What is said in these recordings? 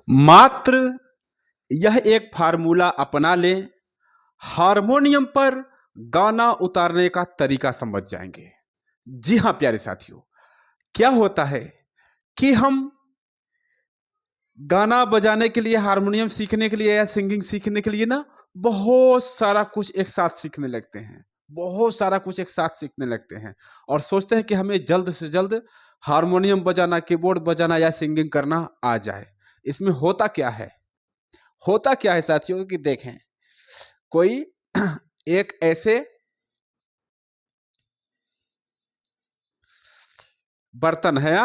मात्र यह एक फार्मूला अपना लें, हारमोनियम पर गाना उतारने का तरीका समझ जाएंगे। जी हाँ प्यारे साथियों, क्या होता है कि हम गाना बजाने के लिए, हारमोनियम सीखने के लिए या सिंगिंग सीखने के लिए ना बहुत सारा कुछ एक साथ सीखने लगते हैं, बहुत सारा कुछ एक साथ सीखने लगते हैं और सोचते हैं कि हमें जल्द से जल्द हारमोनियम बजाना, कीबोर्ड बजाना या सिंगिंग करना आ जाए। इसमें होता क्या है, होता क्या है साथियों कि देखें, कोई एक ऐसे बर्तन है,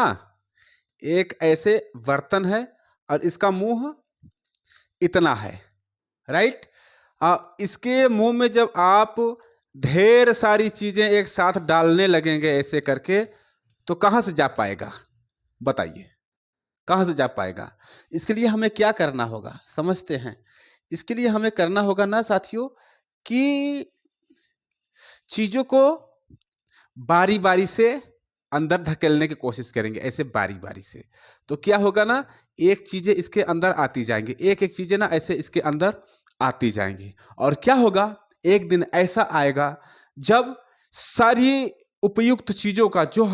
एक ऐसे बर्तन है और इसका मुंह इतना है, राइट। इसके मुंह में जब आप ढेर सारी चीजें एक साथ डालने लगेंगे ऐसे करके, तो कहां से जा पाएगा, बताइए कहां से जा पाएगा। इसके लिए हमें क्या करना होगा समझते हैं। इसके लिए हमें करना होगा ना साथियों कि चीजों को बारी बारी से अंदर धकेलने की कोशिश करेंगे, ऐसे बारी बारी से। तो क्या होगा ना, एक चीजें इसके अंदर आती जाएंगी, एक एक चीजें ना ऐसे इसके अंदर आती जाएंगी। और क्या होगा, एक दिन ऐसा आएगा जब सारी उपयुक्त चीजों का जो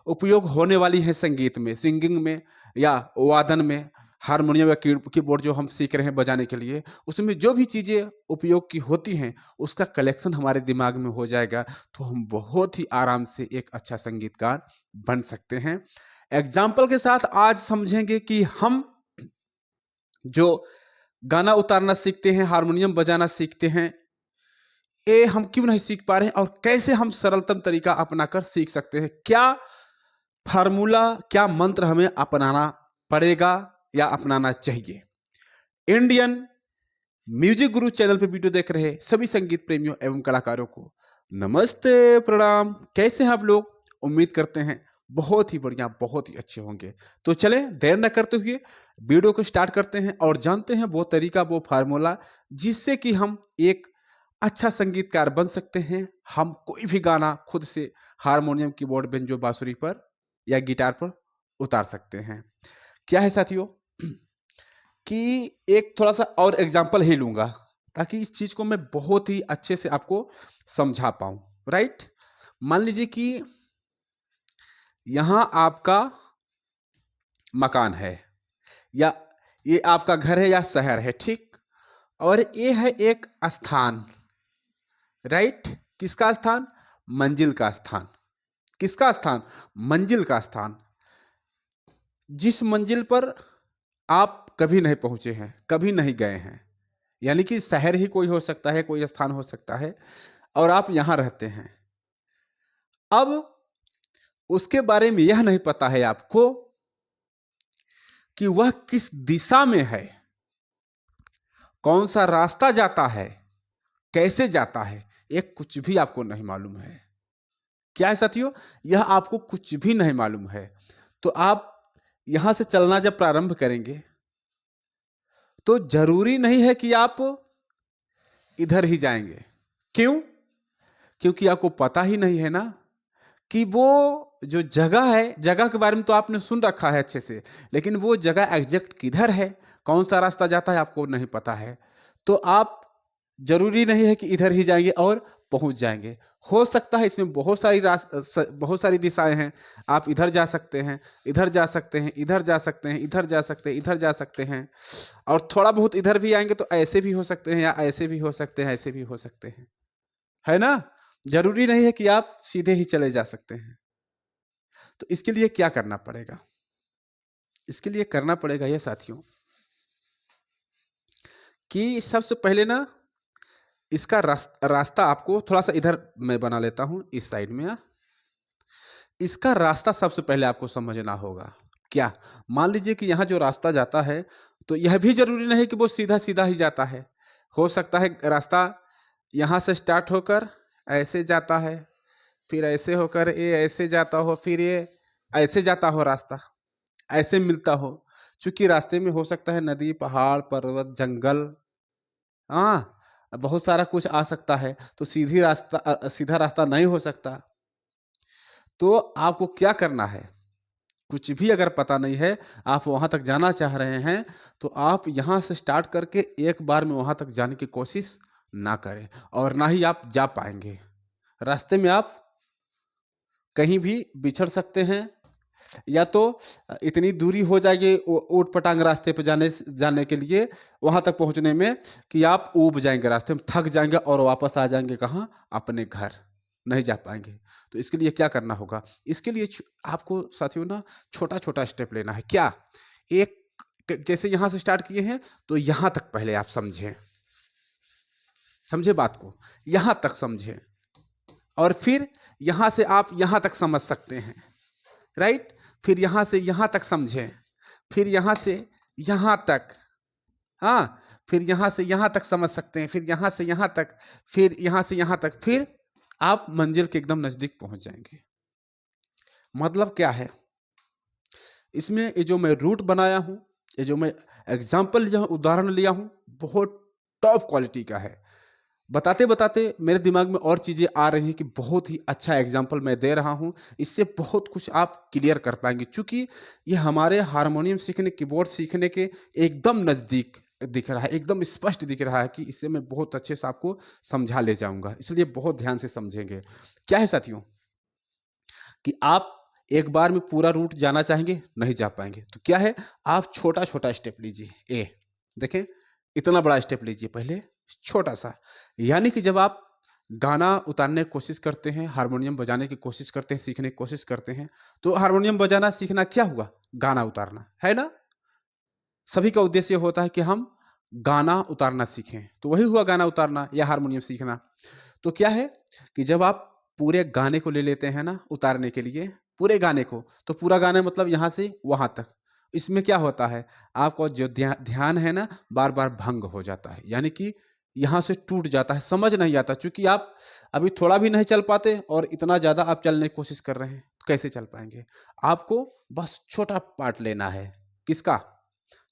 उपयोग होने वाली है संगीत में, सिंगिंग में या वादन में, हारमोनियम या कीबोर्ड जो हम सीख रहे हैं बजाने के लिए, उसमें जो भी चीजें उपयोग की होती हैं उसका कलेक्शन हमारे दिमाग में हो जाएगा। तो हम बहुत ही आराम से एक अच्छा संगीतकार बन सकते हैं। एग्जाम्पल के साथ आज समझेंगे कि हम जो गाना उतारना सीखते हैं, हारमोनियम बजाना सीखते हैं, ये हम क्यों नहीं सीख पा रहे हैं और कैसे हम सरलतम तरीका अपनाकर सीख सकते हैं। क्या फार्मूला, क्या मंत्र हमें अपनाना पड़ेगा या अपनाना चाहिए। इंडियन म्यूजिक गुरु चैनल पर वीडियो देख रहे सभी संगीत प्रेमियों एवं कलाकारों को नमस्ते, प्रणाम। कैसे हैं आप लोग? उम्मीद करते हैं बहुत ही बढ़िया, बहुत ही अच्छे होंगे। तो चलें देर न करते हुए वीडियो को स्टार्ट करते हैं और जानते हैं वो तरीका, वो फार्मूला जिससे कि हम एक अच्छा संगीतकार बन सकते हैं। हम कोई भी गाना खुद से हारमोनियम, कीबोर्ड, बेंजो, बांसुरी पर या गिटार पर उतार सकते हैं। क्या है साथियों कि एक थोड़ा सा और एग्जांपल ही लूंगा ताकि इस चीज को मैं बहुत ही अच्छे से आपको समझा पाऊं, राइट। मान लीजिए कि यहां आपका मकान है या ये आपका घर है या शहर है, ठीक। और ये है एक स्थान, राइट। किसका स्थान? मंजिल का स्थान। किसका स्थान? मंजिल का स्थान। जिस मंजिल पर आप कभी नहीं पहुंचे हैं, कभी नहीं गए हैं, यानी कि शहर ही कोई हो सकता है, कोई स्थान हो सकता है और आप यहां रहते हैं। अब उसके बारे में यह नहीं पता है आपको कि वह किस दिशा में है, कौन सा रास्ता जाता है, कैसे जाता है, ये कुछ भी आपको नहीं मालूम है। क्या है साथियों, यह आपको कुछ भी नहीं मालूम है। तो आप यहां से चलना जब प्रारंभ करेंगे तो जरूरी नहीं है कि आप इधर ही जाएंगे। क्यों? क्योंकि आपको पता ही नहीं है ना कि वो जो जगह है, जगह के बारे में तो आपने सुन रखा है अच्छे से, लेकिन वो जगह एग्जैक्ट किधर है, कौन सा रास्ता जाता है, आपको नहीं पता है। तो आप जरूरी नहीं है कि इधर ही जाएंगे और पहुंच जाएंगे। हो सकता है इसमें बहुत सारी दिशाएं हैं। आप इधर जा सकते हैं, इधर जा सकते हैं, इधर जा सकते हैं, इधर जा सकते हैं, इधर जा सकते हैं और थोड़ा बहुत इधर भी आएंगे तो ऐसे भी हो सकते हैं या ऐसे भी हो सकते हैं, ऐसे भी हो सकते हैं, है ना। जरूरी नहीं है कि आप सीधे ही चले जा सकते हैं। तो इसके लिए क्या करना पड़ेगा? इसके लिए करना पड़ेगा यह साथियों कि सबसे पहले ना इसका रास्ता आपको थोड़ा सा इधर मैं बना लेता हूं, इस साइड में। इसका रास्ता सबसे पहले आपको समझना होगा। क्या? मान लीजिए कि यहां जो रास्ता जाता है तो यह भी जरूरी नहीं कि वो सीधा सीधा ही जाता है। हो सकता है रास्ता यहां से स्टार्ट होकर ऐसे जाता है, फिर ऐसे होकर ये ऐसे जाता हो, फिर ये ऐसे जाता हो, रास्ता ऐसे मिलता हो। क्योंकि रास्ते में हो सकता है नदी, पहाड़, पर्वत, जंगल, हाँ बहुत सारा कुछ आ सकता है। तो सीधा रास्ता नहीं हो सकता। तो आपको क्या करना है, कुछ भी अगर पता नहीं है, आप वहाँ तक जाना चाह रहे हैं, तो आप यहाँ से स्टार्ट करके एक बार में वहाँ तक जाने की कोशिश ना करें और ना ही आप जा पाएँगे। रास्ते में आप कहीं भी बिछड़ सकते हैं या तो इतनी दूरी हो जाएगी ऊट-पटांग रास्ते पे जाने के लिए वहाँ तक पहुँचने में कि आप ऊब जाएँगे, रास्ते में थक जाएँगे और वापस आ जाएँगे कहाँ? अपने घर, नहीं जा पाएँगे। तो इसके लिए क्या करना होगा? इसके लिए आपको साथियों ना छोटा-छोटा स्टेप लेना है। क्या? एक जैसे यहाँ से स्टार्ट किए हैं, तो यहाँ तक पहले आप समझें। समझे बात को? यहाँ तक समझें और फिर यहाँ से आप यहाँ तक समझ सकते हैं। राइट? फिर यहाँ से यहाँ तक समझें, फिर यहाँ से यहाँ तक, हाँ, फिर यहाँ से यहाँ तक समझ सकते हैं, फिर यहाँ से यहाँ तक, फिर यहाँ से यहाँ तक, फिर आप मंजिल के एकदम नज़दीक पहुँच जाएँगे। मतलब क्या है? इसमें ये जो मैं रूट बनाया हूँ, ये जो मैं एग्ज़ाम्पल जो उदाहरण लिया हूँ, बहुत टॉप क्वालिटी का है। बताते-बताते मेरे दिमाग में और चीज़ें आ रही हैं कि बहुत ही अच्छा एग्ज़ाम्पल मैं दे रहा हूँ। इससे बहुत कुछ आप क्लियर कर पाएँगे चूँकि ये हमारे हारमोनियम सीखने, कीबोर्ड सीखने के एकदम नज़दीक दिख रहा है, एकदम स्पष्ट दिख रहा है कि इससे मैं बहुत अच्छे से आपको समझा ले जाऊँगा। इसलिए बहुत ध्यान से समझेंगे। क्या है साथियों कि आप एक बार में पूरा रूट जाना चाहेंगे, नहीं जा पाएँगे। तो क्या है, आप छोटा-छोटा स्टेप लीजिए। देखें, इतना बड़ा स्टेप लीजिए पहले, छोटा-सा। यानी कि जब आप गाना उतारने की कोशिश करते हैं, हारमोनियम बजाने की कोशिश करते हैं, सीखने की कोशिश करते हैं, तो हारमोनियम बजाना सीखना क्या हुआ? गाना उतारना, है ना? सभी का उद्देश्य होता है कि हम गाना उतारना सीखें। तो वही हुआ गाना उतारना या हारमोनियम सीखना। तो क्या है कि जब आप पूरे गाने को ले लेते हैं ना उतारने के लिए, पूरे गाने को, तो पूरा गाना मतलब यहाँ से वहाँ तक। इसमें क्या होता है, आपका जो ध्यान है ना बार-बार भंग हो जाता है। यानी कि यहाँ से टूट जाता है, समझ नहीं आता चूँकि आप अभी थोड़ा भी नहीं चल पाते और इतना ज़्यादा आप चलने की कोशिश कर रहे हैं, तो कैसे चल पाएँगे? आपको बस छोटा पार्ट लेना है। किसका?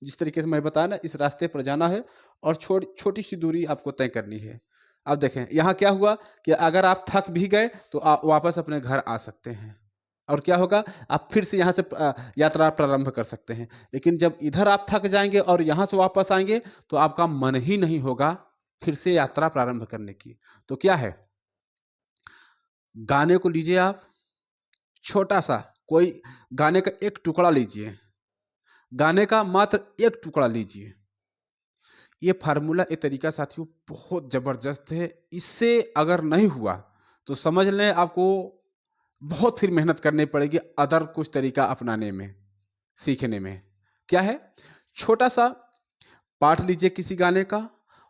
जिस तरीके से मैं बताया ना इस रास्ते पर जाना है और छोटी-सी दूरी आपको तय करनी है। अब देखें यहाँ क्या हुआ कि अगर आप थक भी गए तो वापस अपने घर आ सकते हैं और क्या होगा आप फिर से यहाँ से यात्रा प्रारंभ कर सकते हैं। लेकिन जब इधर आप थक जाएँगे और यहाँ से वापस आएँगे तो आपका मन ही नहीं होगा फिर से यात्रा प्रारंभ करने की। तो क्या है, गाने को लीजिए आप छोटा-सा, कोई गाने का एक टुकड़ा लीजिए, गाने का मात्र एक टुकड़ा लीजिए। ये फ़ॉर्मूला, ये तरीका साथियों बहुत ज़बरदस्त है। इससे अगर नहीं हुआ, तो समझ लें आपको बहुत फिर मेहनत करनी पड़ेगी अदर कुछ तरीका अपनाने में, सीखने में। क्या है? छोटा-सा पार्ट लीजिए किसी गाने का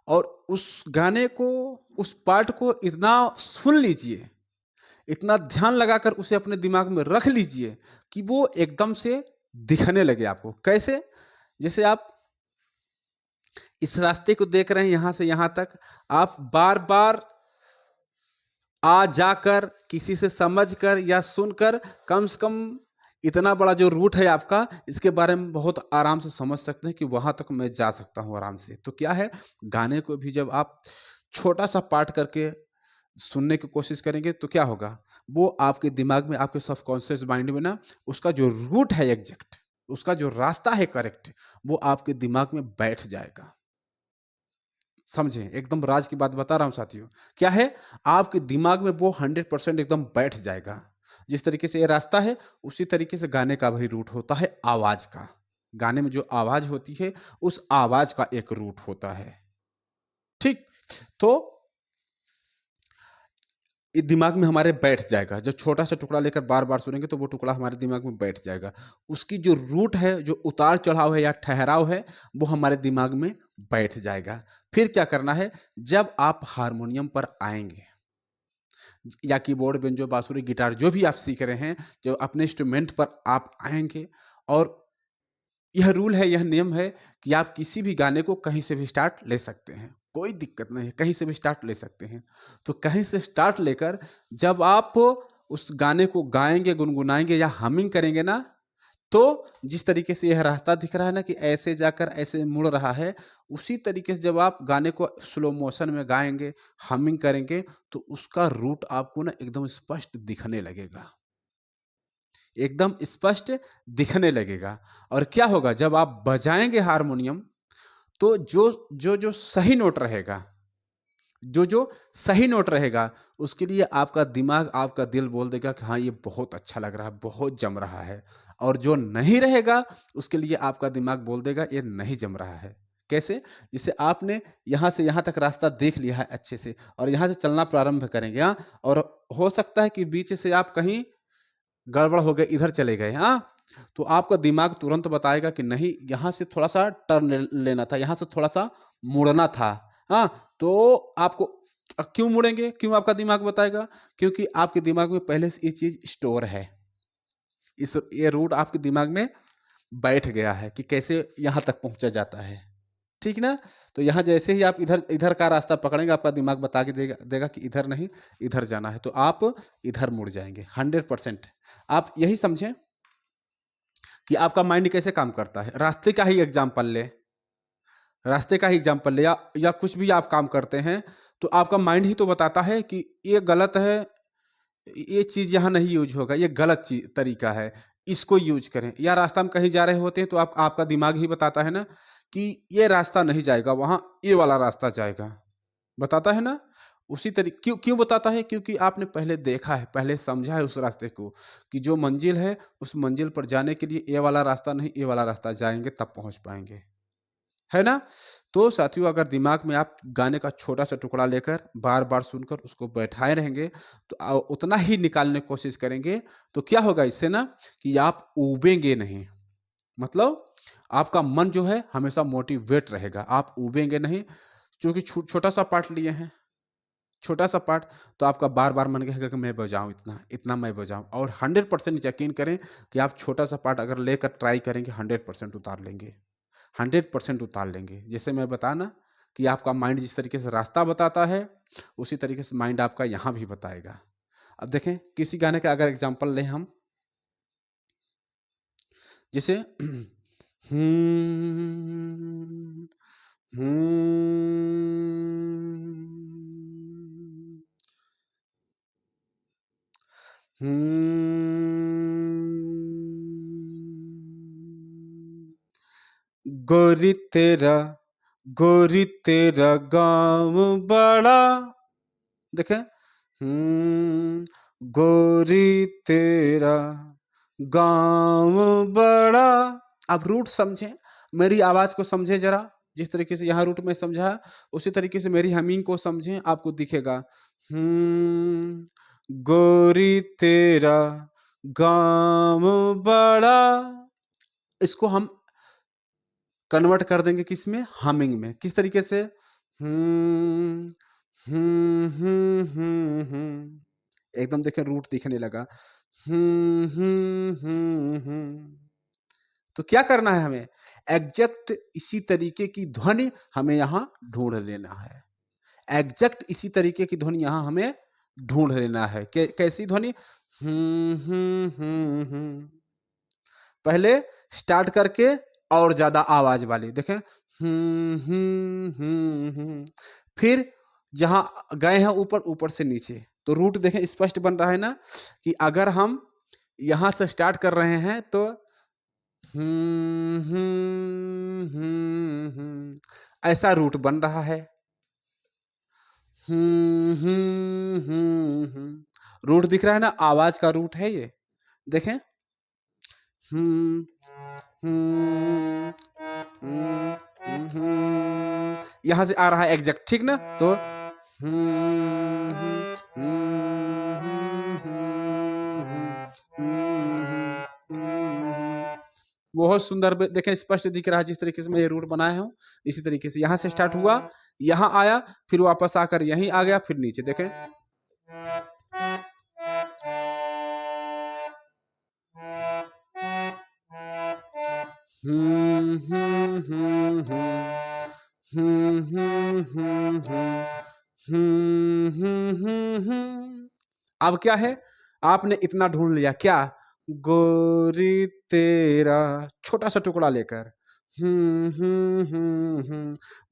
और उस गाने को, उस पार्ट को इतना सुन लीजिए, इतना ध्यान लगाकर उसे अपने दिमाग में रख लीजिए कि वो एकदम से दिखने लगे आपको। कैसे? जैसे आप इस रास्ते को देख रहे हैं यहाँ से यहाँ तक, आप बार-बार आ जाकर, किसी से समझकर या सुनकर कम से कम इतना बड़ा जो रूट है आपका, इसके बारे में बहुत आराम से समझ सकते हैं कि वहाँ तक मैं जा सकता हूँ आराम से। तो क्या है, गाने को भी जब आप छोटा-सा पार्ट करके सुनने की कोशिश करेंगे तो क्या होगा, वो आपके दिमाग में, आपके सबकॉन्शियस माइंड में ना उसका जो रूट है एग्ज़ैक्ट, उसका जो रास्ता है करेक्ट, वो आपके दिमाग में बैठ जाएगा। समझें, एकदम राज की बात बता रहा हूँ साथियों। क्या है, आपके दिमाग में वो 100% एकदम बैठ जाएगा। जिस तरीके से ये रास्ता है, उसी तरीके से गाने का भी रूट होता है आवाज़ का। गाने में जो आवाज़ होती है, उस आवाज़ का एक रूट होता है। ठीक? तो ये दिमाग में हमारे बैठ जाएगा। जब छोटा-सा टुकड़ा लेकर बार-बार सुनेंगे तो वो टुकड़ा हमारे दिमाग में बैठ जाएगा। उसकी जो रूट है, जो उतार-चढ़ाव है या ठहराव है, वो हमारे दिमाग में बैठ जाएगा। फिर क्या करना है, जब आप हारमोनियम पर आएँगे या कीबोर्ड, बेंजो, बाँसुरी, गिटार जो भी आप सीख रहे हैं, जो अपने इंस्ट्रूमेंट पर आप आएँगे और यह रूल है, यह नियम है कि आप किसी भी गाने को कहीं से भी स्टार्ट ले सकते हैं। कोई दिक्कत नहीं है, कहीं से भी स्टार्ट ले सकते हैं। तो कहीं से स्टार्ट लेकर जब आप उस गाने को गाएँगे, गुनगुनाएँगे या हमिंग करेंगे ना, तो जिस तरीके से यह रास्ता दिख रहा है ना कि ऐसे जाकर ऐसे मुड़ रहा है, उसी तरीके से जब आप गाने को स्लो मोशन में गाएँगे, हमिंग करेंगे, तो उसका रूट आपको ना एकदम स्पष्ट दिखने लगेगा। एकदम स्पष्ट दिखने लगेगा। और क्या होगा जब आप बजाएँगे हारमोनियम, तो जो सही नोट रहेगा, जो सही नोट रहेगा, उसके लिए आपका दिमाग, आपका दिल बोल देगा कि हाँ, ये बहुत अच्छा लग रहा है, बहुत जम रहा है। और जो नहीं रहेगा, उसके लिए आपका दिमाग बोल देगा, ये नहीं जम रहा है। कैसे? जैसे आपने यहाँ से यहाँ तक रास्ता देख लिया है अच्छे से और यहाँ से चलना प्रारंभ करेंगे, हाँ? और हो सकता है कि बीच से आप कहीं गड़बड़ हो गए, इधर चले गए, हाँ? तो आपका दिमाग तुरंत बताएगा कि नहीं, यहाँ से थोड़ा-सा टर्न लेना था, यहाँ से थोड़ा-सा मुड़ना था, हाँ? तो आपको क्यों मुड़ेंगे? क्यों आपका दिमाग बताएगा? क्योंकि आपके दिमाग में पहले से ये चीज़ स्टोर है। ये रूट आपके दिमाग में बैठ गया है कि कैसे यहाँ तक पहुँचा जाता है। ठीक ना? तो यहाँ जैसे ही आप इधर इधर का रास्ता पकड़ेंगे, आपका दिमाग बता के देगा देगा कि इधर नहीं, इधर जाना है, तो आप इधर मुड़ जाएँगे 100%। आप यही समझें कि आपका माइंड कैसे काम करता है। रास्ते का ही एग्ज़ाम्पल लें, रास्ते का ही एग्ज़ाम्पल लें, या कुछ भी आप काम करते हैं, तो आपका माइंड ही तो बताता है कि ये गलत है, ये चीज़ यहाँ नहीं यूज़ होगा, ये गलत तरीका है, इसको यूज़ करें। या रास्ता में कहीं जा रहे होते हैं, तो आपका दिमाग ही बताता है ना कि ये रास्ता नहीं जाएगा, वहाँ ये वाला रास्ता जाएगा। बताता है ना? उसी क्यों क्यों बताता है? क्योंकि आपने पहले देखा है, पहले समझा है उस रास्ते को, कि जो मंज़िल है, उस मंज़िल पर जाने के लिए ये वाला रास्ता नहीं, ये वाला रास्ता जाएँगे तब पहुँच पाएँगे। है ना? तो साथियों, अगर दिमाग में आप गाने का छोटा-सा टुकड़ा लेकर बार-बार सुनकर उसको बैठाए रहेंगे, तो उतना ही निकालने की कोशिश करेंगे, तो क्या होगा इससे ना कि आप ऊबेंगे नहीं। मतलब आपका मन जो है हमेशा मोटिवेट रहेगा, आप ऊबेंगे नहीं, क्योंकि छोटा-सा पार्ट लिए हैं, छोटा-सा पार्ट, तो आपका बार-बार मन कहेगा कि मैं बजाऊँ इतना, इतना मैं बजाऊँ, और 100% यकीन करें कि आप छोटा-सा पार्ट अगर लेकर ट्राई करेंगे, 100% उतार लेंगे। 100% उतार लेंगे। जैसे मैं बताया ना कि आपका माइंड जिस तरीके से रास्ता बताता है, उसी तरीके से माइंड आपका यहाँ भी बताएगा। अब देखें, किसी गाने का अगर एग्ज़ाम्पल लें हम, जैसे हम्म, हम्म, हम्म, गोरी तेरा गोरी तेरा गाँव बड़ा, देखें, गोरी तेरा गाँव बड़ा। आप रूट समझें, मेरी आवाज़ को समझें ज़रा, जिस तरीके से यहाँ रूट में समझा, उसी तरीके से मेरी हमिंग को समझें, आपको दिखेगा। गोरी तेरा गाँव बड़ा। इसको हम कन्वर्ट कर देंगे किसमें? हमिंग में। किस तरीके से? हुँ, हुँ। एकदम देखिए रूट दिखने लगा। हुँ। तो क्या करना है हमें? एग्ज़ैक्ट इसी तरीके की ध्वनि हमें यहाँ ढूँढ लेना है। एग्ज़ैक्ट इसी तरीके की ध्वनि यहाँ हमें ढूँढ लेना है। कैसी ध्वनि? हुँ। पहले स्टार्ट करके और ज़्यादा आवाज़ वाली, देखें, फिर जहाँ गए हैं ऊपर, ऊपर से नीचे, तो रूट देखें स्पष्ट बन रहा है ना कि अगर हम यहाँ से स्टार्ट कर रहे हैं तो ऐसा रूट बन रहा है। रूट दिख रहा है ना, आवाज़ का रूट है ये, देखें। हुँ, हुँ, हुँ, यहाँ से आ रहा है एग्ज़ैक्ट, ठीक ना? तो हुँ, हुँ, हुँ, हुँ, हुँ, हुँ, हुँ। बहुत सुंदर देखें, स्पष्ट दिख रहा है जिस तरीके से मैं ये रूट बनाया हूँ, इसी तरीके से यहाँ से स्टार्ट हुआ, यहाँ आया, फिर वापस आकर यहीं आ गया, फिर नीचे देखें। हुँ, हुँ, हुँ, हुँ। हुँ, हुँ, हुँ, हुँ। हुँ, हुँ, हुँ, हुँ। अब क्या है? आपने इतना ढूँढ लिया, क्या? गोरी तेरा छोटा-सा टुकड़ा लेकर।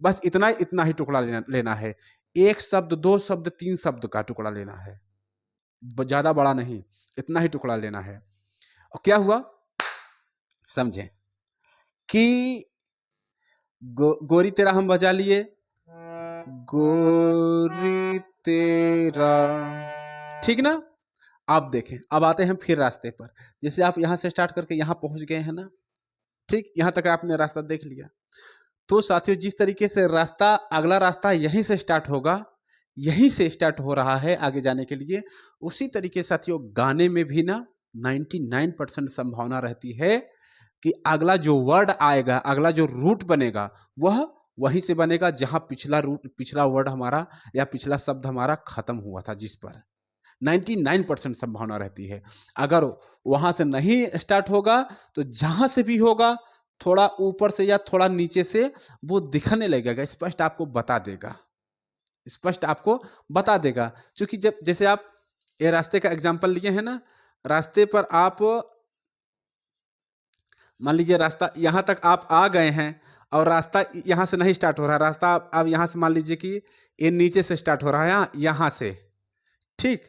बस इतना ही टुकड़ा लेना लेना है। 1 शब्द, 2 शब्द, 3 शब्द का टुकड़ा लेना है। ज़्यादा बड़ा नहीं, इतना ही टुकड़ा लेना है। और क्या हुआ समझे कि गोरी तेरा हम बजा लिए, गोरी तेरा, ठीक ना। आप देखें, अब आते हैं फिर रास्ते पर। जैसे आप यहां से स्टार्ट करके यहां पहुंच गए हैं ना, ठीक, यहां तक आपने रास्ता देख लिया। तो साथियों जिस तरीके से रास्ता, अगला रास्ता यहीं से स्टार्ट होगा, यहीं से स्टार्ट हो रहा है आगे जाने के लिए, उसी तरीके से साथियों गाने में भी ना 99% संभावना रहती है कि अगला जो वर्ड आएगा, अगला जो रूट बनेगा, वह वहीं से बनेगा जहां पिछला रूट, पिछला वर्ड हमारा या पिछला शब्द हमारा खत्म हुआ था, जिस पर 99% संभावना रहती है। अगर वहां से नहीं स्टार्ट होगा तो जहां से भी होगा, थोड़ा ऊपर से या थोड़ा नीचे से वो दिखने लगेगा, स्पष्ट आपको बता देगा, स्पष्ट आपको बता देगा। क्योंकि जब जैसे आप ये रास्ते का एग्जाम्पल लिए हैं ना, रास्ते पर आप मान लीजिए रास्ता यहां तक आप आ गए हैं और रास्ता यहां से नहीं स्टार्ट हो रहा है, रास्ता अब यहां से मान लीजिए कि ये नीचे से स्टार्ट हो रहा है, यहां से, ठीक।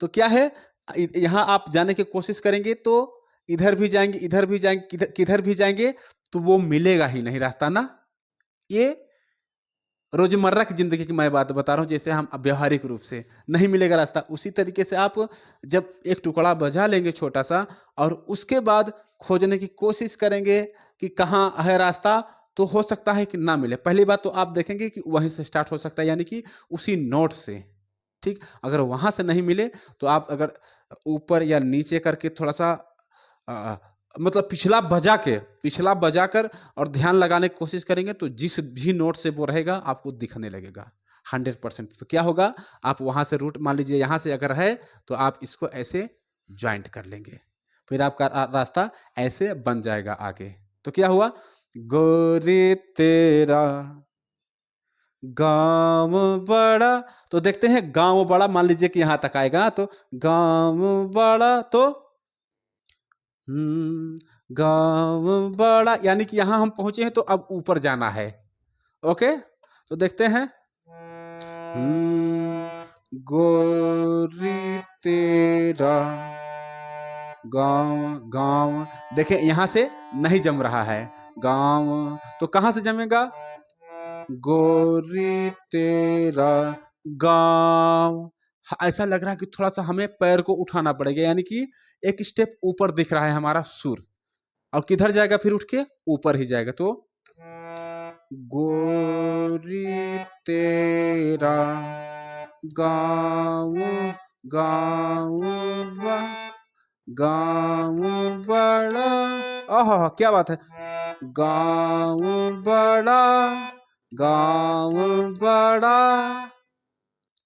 तो क्या है, यहां आप जाने की कोशिश करेंगे तो इधर भी जाएंगे, इधर भी जाएंगे, किधर किधर भी जाएंगे तो वो मिलेगा ही नहीं रास्ता ना। ये रोजमर्रा की जिंदगी की मैं बात बता रहा हूं, जैसे हम व्यवहारिक रूप से नहीं मिलेगा रास्ता, उसी तरीके से आप जब एक टुकड़ा बजा लेंगे छोटा सा और उसके बाद खोजने की कोशिश करेंगे कि कहाँ है रास्ता, तो हो सकता है कि ना मिले। पहली बात तो आप देखेंगे कि वहीं से स्टार्ट हो सकता है, यानी कि उसी नोट से, ठीक। अगर वहां से नहीं मिले तो आप अगर ऊपर या नीचे करके थोड़ा सा अ, मतलब पिछला बजा कर और ध्यान लगाने की कोशिश करेंगे तो जिस भी नोट से वो रहेगा आपको दिखने लगेगा 100%। तो क्या होगा, आप वहां से रूट मान लीजिए यहां से अगर है तो आप इसको ऐसे ज्वाइंट कर लेंगे, फिर आपका रास्ता ऐसे बन जाएगा आगे। तो क्या हुआ, गोरी तेरा गांव बड़ा, तो देखते हैं गांव बड़ा, मान लीजिए कि यहां तक आएगा तो गांव बड़ा, तो गांव बड़ा, यानी कि यहां हम पहुंचे हैं तो अब ऊपर जाना है। ओके, तो देखते हैं, गोरी तेरा गांव, गांव, देखें यहां से नहीं जम रहा है गांव, तो कहां से जमेगा, गोरी तेरा गांव। ऐसा लग रहा है कि थोड़ा सा हमें पैर को उठाना पड़ेगा, यानी कि एक स्टेप ऊपर दिख रहा है हमारा सुर, और किधर जाएगा फिर उठ के, ऊपर ही जाएगा। तो गोरी तेरा गाँव, गाँव गाँव बड़ा, आहा क्या बात है, गाँव बड़ा, गाँव बड़ा,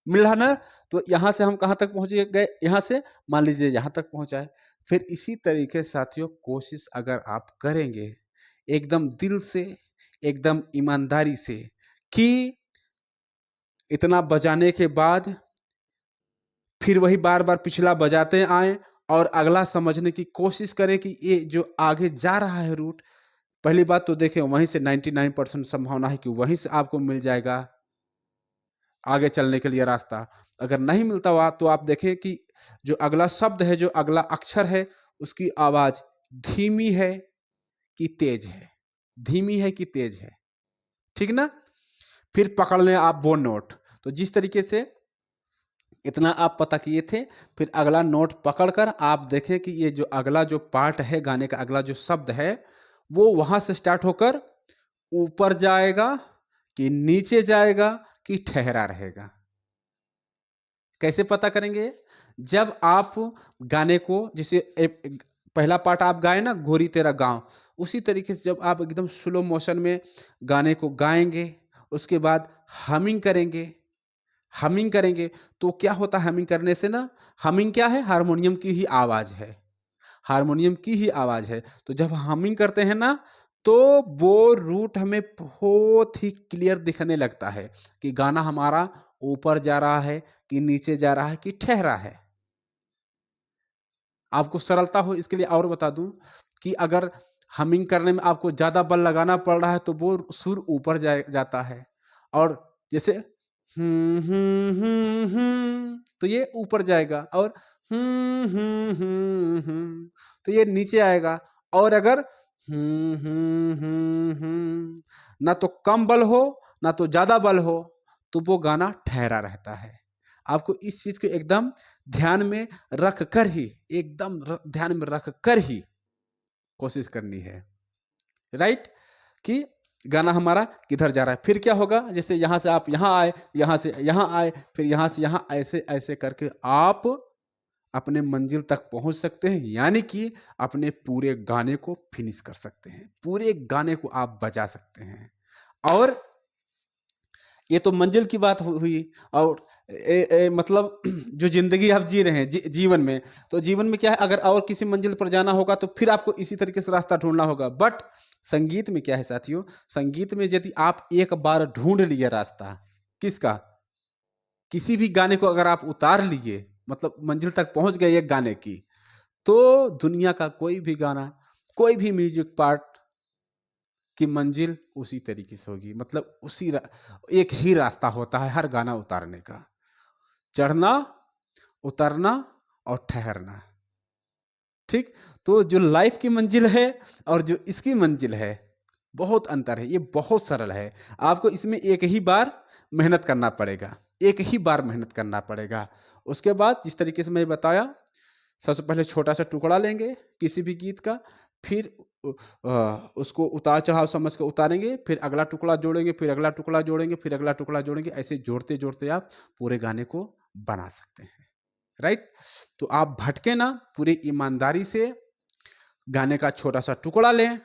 मिल रहा ना। तो यहां से हम कहां तक पहुंच गए, यहां से मान लीजिए यहां तक पहुंचा है। फिर इसी तरीके से साथियों कोशिश अगर आप करेंगे एकदम दिल से, एकदम ईमानदारी से, कि इतना बजाने के बाद फिर वही बार बार पिछला बजाते आए और अगला समझने की कोशिश करें कि ये जो आगे जा रहा है रूट, पहली बात तो देखें वहीं से 99% संभावना है कि वहीं से आपको मिल जाएगा आगे चलने के लिए रास्ता। अगर नहीं मिलता हुआ तो आप देखें कि जो अगला शब्द है, जो अगला अक्षर है, उसकी आवाज धीमी है कि तेज है, धीमी है कि तेज है, ठीक ना। फिर पकड़ लें आप वो नोट। तो जिस तरीके से इतना आप पता किए थे, फिर अगला नोट पकड़कर आप देखें कि ये जो अगला जो पार्ट है गाने का, अगला जो शब्द है वो वहां से स्टार्ट होकर ऊपर जाएगा कि नीचे जाएगा कि ठहरा रहेगा। कैसे पता करेंगे, जब आप गाने को जैसे पहला पार्ट आप गाए ना, गोरी तेरा गांव, उसी तरीके से जब आप एकदम स्लो मोशन में गाने को गाएंगे, उसके बाद हमिंग करेंगे, हमिंग करेंगे तो क्या होता है, हमिंग करने से ना, हमिंग क्या है, हारमोनियम की ही आवाज है, हारमोनियम की ही आवाज है। तो जब हमिंग करते हैं ना तो वो रूट हमें बहुत ही क्लियर दिखने लगता है कि गाना हमारा ऊपर जा रहा है कि नीचे जा रहा है कि ठहरा है। आपको सरलता हो इसके लिए और बता दूं कि अगर हमिंग करने में आपको ज्यादा बल लगाना पड़ रहा है तो वो सुर ऊपर जाता है, और जैसे तो ये ऊपर जाएगा, और तो ये नीचे आएगा। और अगर ना तो कम बल हो, ना तो ज़्यादा बल हो, तो वो गाना ठहरा रहता है। आपको इस चीज़ को एकदम ध्यान में रख कर ही, एकदम ध्यान में रख कर ही कोशिश करनी है, राइट? कि गाना हमारा किधर जा रहा है। फिर क्या होगा, जैसे यहाँ से आप यहाँ आए, यहाँ से यहाँ आए, फिर यहाँ से यहाँ, ऐसे ऐसे करके आप अपने मंजिल तक पहुंच सकते हैं, यानी कि अपने पूरे गाने को फिनिश कर सकते हैं, पूरे गाने को आप बजा सकते हैं। और ये तो मंजिल की बात हुई। और मतलब जो जिंदगी आप जी रहे हैं जीवन में, तो जीवन में क्या है, अगर और किसी मंजिल पर जाना होगा तो फिर आपको इसी तरीके से रास्ता ढूंढना होगा। बट संगीत में क्या है साथियों, संगीत में यदि आप एक बार ढूंढ लिए रास्ता, किसका, किसी भी गाने को अगर आप उतार लिए, मतलब मंजिल तक पहुंच गए एक गाने की, तो दुनिया का कोई भी गाना, कोई भी म्यूजिक पार्ट की मंजिल उसी तरीके से होगी। मतलब एक ही रास्ता होता है हर गाना उतारने का, चढ़ना, उतरना और ठहरना। ठीक? तो जो लाइफ की मंजिल है और जो इसकी मंजिल है, बहुत अंतर है। ये बहुत सरल है। आपको इसमें एक ही बार मेहनत करना पड़ेगा, एक ही बार मेहनत करना पड़ेगा। उसके बाद जिस तरीके से मैं बताया, सबसे पहले छोटा-सा टुकड़ा लेंगे किसी भी गीत का, फिर उसको उतार-चढ़ाव समझ के उतारेंगे, फिर अगला टुकड़ा जोड़ेंगे, फिर अगला टुकड़ा जोड़ेंगे, फिर अगला टुकड़ा जोड़ेंगे। ऐसे जोड़ते-जोड़ते आप पूरे गाने को बना सकते हैं, राइट? तो आप भटके ना, पूरी ईमानदारी से गाने का छोटा-सा टुकड़ा लें,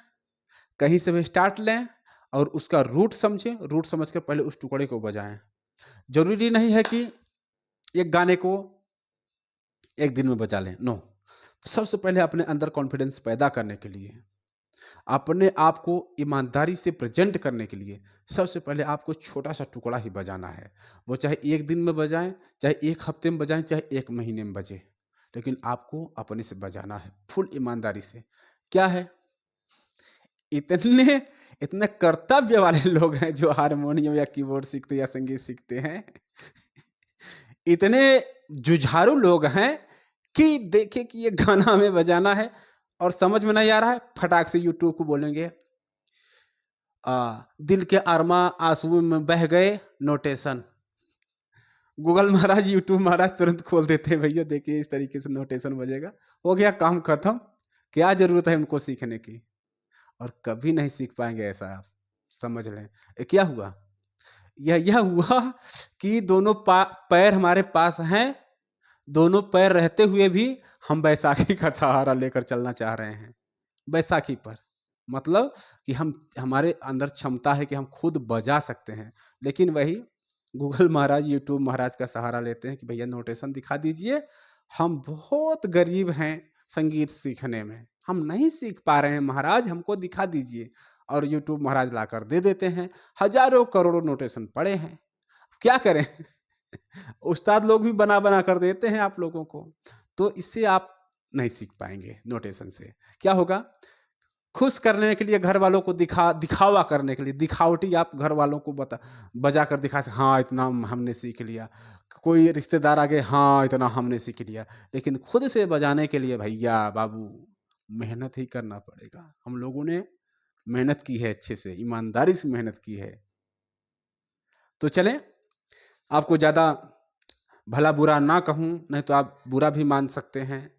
कहीं से भी स्टार्ट लें और उसका रूट समझें, रूट समझ के पहले उस टुकड़े को बजाएँ। ज़रूरी नहीं है कि एक गाने को 1 दिन में बजा लें, नो। सबसे पहले अपने अंदर कॉन्फिडेंस पैदा करने के लिए, अपने आप को ईमानदारी से प्रेज़ेंट करने के लिए, सबसे पहले आपको छोटा-सा टुकड़ा ही बजाना है। वो चाहे 1 दिन में बजाएँ, चाहे 1 हफ्ते में बजाएँ, चाहे 1 महीने में बजे, लेकिन आपको अपने से बजाना है, फुल ईमानदारी से। क्या है, इतने इतने कर्तव्य वाले लोग हैं जो हारमोनियम या कीबोर्ड सीखते या संगीत सीखते हैं, इतने जुझारू लोग हैं कि देखे कि ये गाना हमें बजाना है और समझ में नहीं आ रहा है, फटाक से यूट्यूब को बोलेंगे, दिल के अरमा आंसुओं में बह गए नोटेशन। गूगल महाराज, यूट्यूब महाराज तुरंत खोल देते हैं, भैया देखिए इस तरीके से नोटेशन बजेगा, हो गया काम खत्म। क्या जरूरत है उनको सीखने की? और कभी नहीं सीख पाएंगे ऐसा, आप समझ लें। क्या हुआ, यह हुआ कि दोनों पैर हमारे पास हैं, दोनों पैर रहते हुए भी हम बैसाखी का सहारा लेकर चलना चाह रहे हैं, बैसाखी पर। मतलब कि हम, हमारे अंदर क्षमता है कि हम खुद बजा सकते हैं, लेकिन वही गूगल महाराज, यूट्यूब महाराज का सहारा लेते हैं कि भैया नोटेशन दिखा दीजिए, हम बहुत गरीब हैं संगीत सीखने में, हम नहीं सीख पा रहे हैं महाराज, हमको दिखा दीजिए। और यूट्यूब महाराज लाकर दे देते हैं, हजारों करोड़ों नोटेशन पड़े हैं, क्या करें? उस्ताद लोग भी बना बना कर देते हैं आप लोगों को, तो इससे आप नहीं सीख पाएंगे नोटेशन से। क्या होगा, खुश करने के लिए, घर वालों को दिखावा करने के लिए, दिखावटी आप घर वालों को बजा कर दिखा से, हाँ इतना हमने सीख लिया। कोई रिश्तेदार आ गए, हाँ इतना हमने सीख लिया। लेकिन खुद से बजाने के लिए भैया बाबू मेहनत ही करना पड़ेगा। हम लोगों ने मेहनत की है, अच्छे से ईमानदारी से मेहनत की है। तो चलें, आपको ज़्यादा भला बुरा ना कहूँ, नहीं तो आप बुरा भी मान सकते हैं।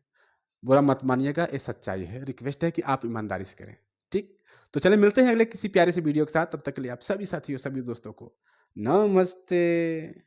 बुरा मत मानिएगा, ये सच्चाई है। रिक्वेस्ट है कि आप ईमानदारी से करें, ठीक? तो चलिए मिलते हैं अगले किसी प्यारे से वीडियो के साथ। तब तक के लिए आप सभी साथियों, सभी दोस्तों को नमस्ते।